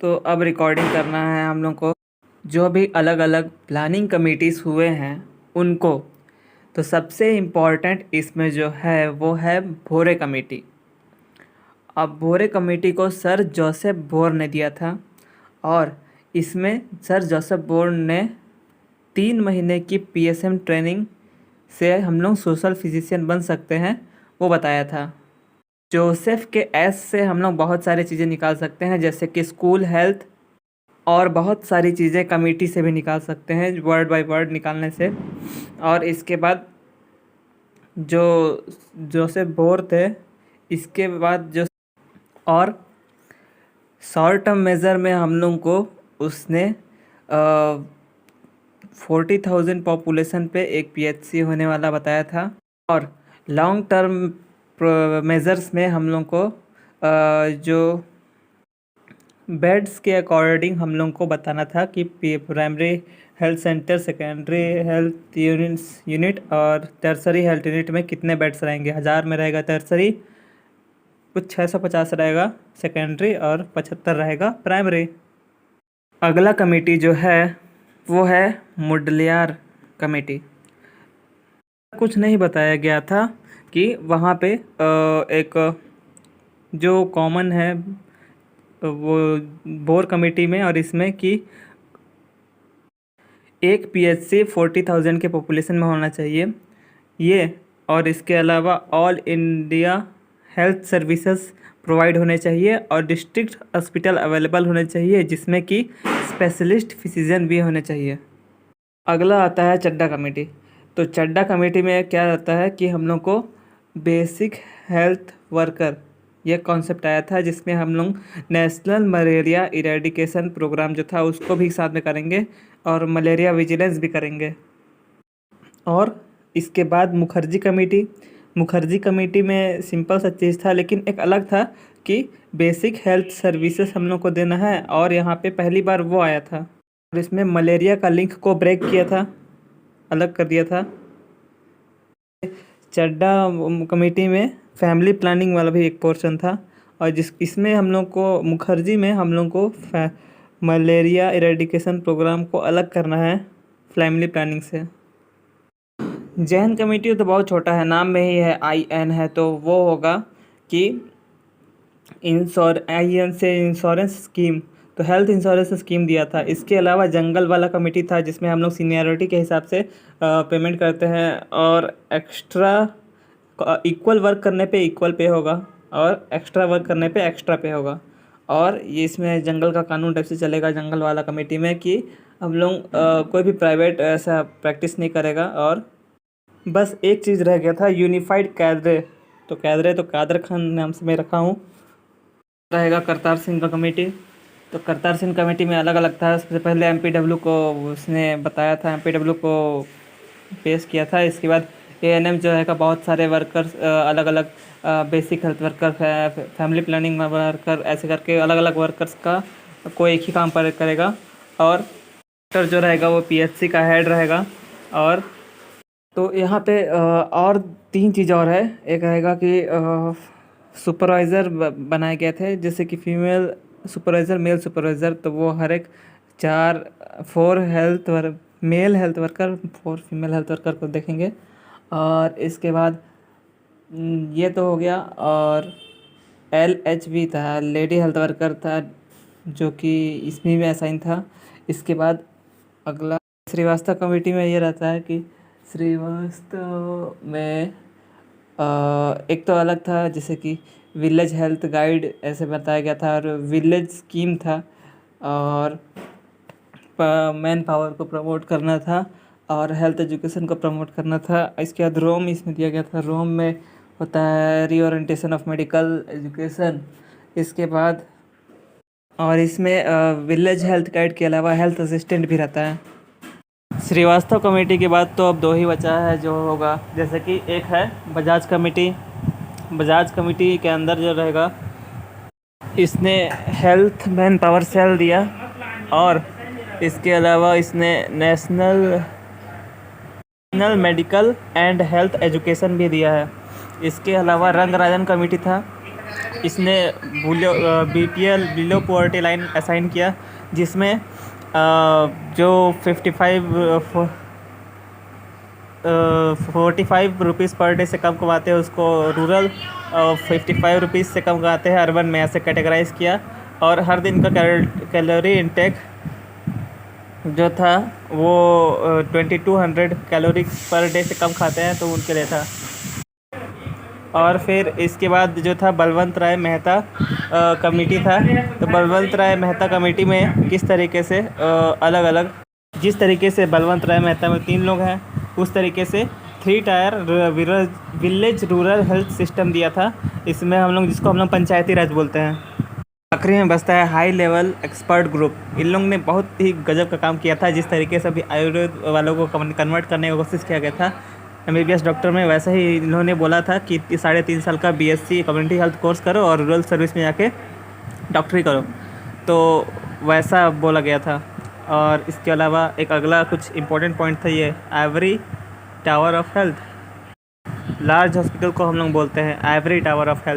तो अब रिकॉर्डिंग करना है हम लोग को जो भी अलग अलग प्लानिंग कमिटीज़ हुए हैं उनको। तो सबसे इम्पॉर्टेंट इसमें जो है वो है भोरे कमेटी। अब भोरे कमेटी को सर जोसेफ बोर ने दिया था और इसमें सर जोसेफ बोर ने 3 महीने की पीएसएम ट्रेनिंग से हम लोग सोशल फिजिशियन बन सकते हैं वो बताया था। जोसेफ के एस से हम लोग बहुत सारी चीज़ें निकाल सकते हैं, जैसे कि स्कूल हेल्थ और बहुत सारी चीज़ें कमेटी से भी निकाल सकते हैं वर्ड बाय वर्ड निकालने से। और इसके बाद जो जोसेफ बोर थे, इसके बाद जो और शॉर्ट टर्म मेज़र में हम लोग को उसने 40,000 पॉपुलेशन पे एक पीएचसी होने वाला बताया था। और लॉन्ग टर्म मेज़र्स में हम लोग को जो बेड्स के अकॉर्डिंग हम लोग को बताना था कि primary health centre, secondary health unit और टर्सरी हेल्थ यूनिट में कितने बेड्स रहेंगे। 1000 में रहेगा टर्सरी, कुछ 650 रहेगा सेकेंडरी और 75 रहेगा प्राइमरी। अगला कमेटी जो है वो है मुडलियार कमेटी। कुछ नहीं बताया गया था कि वहाँ पे एक जो कॉमन है वो बोर कमेटी में और इसमें कि एक पीएचसी 40,000 के पॉपुलेशन में होना चाहिए ये, और इसके अलावा all India health services provide होने चाहिए और डिस्ट्रिक्ट हॉस्पिटल अवेलेबल होने चाहिए जिसमें कि स्पेशलिस्ट फिजिशियन भी होने चाहिए। अगला आता है चड्डा कमेटी। तो चड्डा कमेटी में क्या रहता है कि हम लोग को बेसिक हेल्थ वर्कर ये कॉन्सेप्ट आया था, जिसमें हम लोग नेशनल मलेरिया इरेडिकेशन प्रोग्राम जो था उसको भी साथ में करेंगे और मलेरिया विजिलेंस भी करेंगे। और इसके बाद मुखर्जी कमेटी में सिंपल सा चीज़ था, लेकिन एक अलग था कि बेसिक हेल्थ सर्विसेज हम लोग को देना है और यहाँ पे पहली बार वो आया था और इसमें मलेरिया का लिंक को ब्रेक किया था, अलग कर दिया था। चड्डा कमेटी में फैमिली प्लानिंग वाला भी एक पोर्शन था और इसमें हम लोग को मुखर्जी में हम लोग को मलेरिया इरेडिकेशन प्रोग्राम को अलग करना है फैमिली प्लानिंग से। जैन कमेटी तो बहुत छोटा है, नाम में ही है IN है, तो वो होगा कि IN से इंश्योरेंस स्कीम, तो हेल्थ इंश्योरेंस स्कीम दिया था। इसके अलावा जंगल वाला कमेटी था जिसमें हम लोग सीनियरिटी के हिसाब से पेमेंट करते हैं और एक्स्ट्रा इक्वल वर्क करने पे इक्वल पे होगा और एक्स्ट्रा वर्क करने पे एक्स्ट्रा पे होगा। और ये इसमें जंगल का कानून टाइप से चलेगा जंगल वाला कमेटी में कि हम लोग कोई भी प्राइवेट ऐसा प्रैक्टिस नहीं करेगा। और बस एक चीज़ रह गया था, यूनिफाइड कैदरे। तो कैदरे तो कादर खान नाम से मैं रखा हूँ। रहेगा करतार सिंह का कमेटी। तो करतार सिंह कमेटी में अलग अलग था। सबसे पहले MPW को उसने बताया था, MPW को पेश किया था। इसके बाद ANM जो है का बहुत सारे वर्कर्स अलग अलग basic health worker, family planning worker, ऐसे करके अलग अलग वर्कर्स का कोई एक ही काम पर करेगा। और डॉक्टर जो रहेगा वो PHC का हेड रहेगा। और तो यहाँ पे और 3 चीज़ और है। एक रहेगा कि सुपरवाइज़र बनाए गए थे, जैसे कि फीमेल सुपरवाइज़र, मेल सुपरवाइज़र। तो वो हर एक 4 male health worker, 4 female health worker को देखेंगे। और इसके बाद ये तो हो गया। और LHV था, लेडी हेल्थ वर्कर था, जो कि इसमें भी असाइन था। इसके बाद अगला श्रीवास्तव कमेटी में ये रहता है कि श्रीवास्तव में एक तो अलग था, जैसे कि विलेज हेल्थ गाइड ऐसे बताया गया था और विलेज स्कीम था और मैन पावर को प्रमोट करना था और हेल्थ एजुकेशन को प्रमोट करना था। इसके बाद रोम इसमें दिया गया था। रोम में होता है रीओरिएंटेशन ऑफ मेडिकल एजुकेशन। इसके बाद और इसमें विलेज हेल्थ गाइड के अलावा हेल्थ असिस्टेंट भी रहता है। श्रीवास्तव कमेटी के बाद तो अब 2 ही बचा है जो होगा, जैसे कि एक है बजाज कमेटी। बजाज कमेटी के अंदर जो रहेगा, इसने हेल्थ मैन पावर सेल दिया और इसके अलावा इसने national medical and health education भी दिया है। इसके अलावा रंगराजन कमेटी था। इसने BPL below poverty line assign किया, जिसमें जो 45 रुपीज़ पर डे से कम कमाते हैं उसको रूरल, 55 रुपीज़ से कम कमाते हैं अर्बन में, ऐसे कैटेगराइज किया। और हर दिन का कैलोरी इंटेक जो था वो 2200 कैलोरी पर डे से कम खाते हैं तो उनके लिए था। और फिर इसके बाद जो था बलवंत राय मेहता कमेटी था। तो बलवंत राय मेहता कमेटी में किस तरीके से अलग अलग, जिस तरीके से बलवंत राय मेहता में 3 लोग हैं, उस तरीके से 3 tyre village rural health system दिया था। इसमें हम लोग, जिसको हम लोग पंचायती राज बोलते हैं। आखिरी में बसता है हाई लेवल एक्सपर्ट ग्रुप। इन लोगों ने बहुत ही गजब का काम किया था। जिस तरीके से अभी आयुर्वेद वालों को कन्वर्ट करने की कोशिश किया गया था MBBS डॉक्टर में, वैसे ही इन्होंने बोला था कि 3.5 साल का BSc कम्युनिटी हेल्थ कोर्स करो और रूरल सर्विस में जाके डॉक्टरी करो, तो वैसा बोला गया था। और इसके अलावा एक अगला कुछ इम्पोर्टेंट पॉइंट था ये Ivory tower of health. Large hospital को हम लोग बोलते हैं आइवरी टावर ऑफ हेल्थ।